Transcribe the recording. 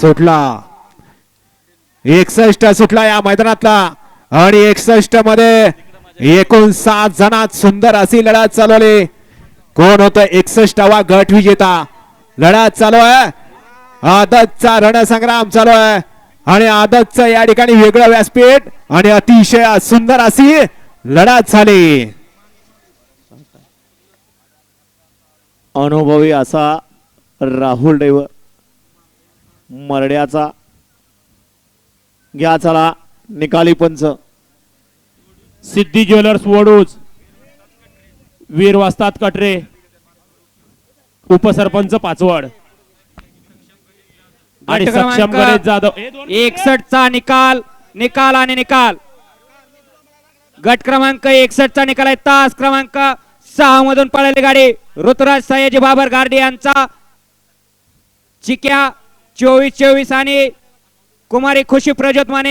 सुटला 61 सुटला या मैदानातला आणि 61 मध्ये एकूण 7 जणात सुंदर अशी लढत चालवली. कोण होतं 61वा गट विजेता. लढत चालू आहे. आदतचा रणसंग्राम चालू आहे आणि आदतचं या ठिकाणी वेगळं व्यासपीठ आणि अतिशय सुंदर अशी लढत झाली. अनुभवी असा राहुल ड्रायव्हर मरड्याचा घ्या चला निकाली पंच. सिद्धी ज्वेलर्स वडूज, वीर वस्ताद कटरे, उपसरपंच पाचवड आणि सक्षम गणेश जाधव. 61 चा निकाल आणि निकाल. गट क्रमांक 61 चा निकाल आहे. तास क्रमांक 6 मधून पळालेली गाडी ऋतुराज सयाजी बाबर गार्डे यांचा चिक्या 24-24 आणि कुमारी खुशी प्रज्योत माने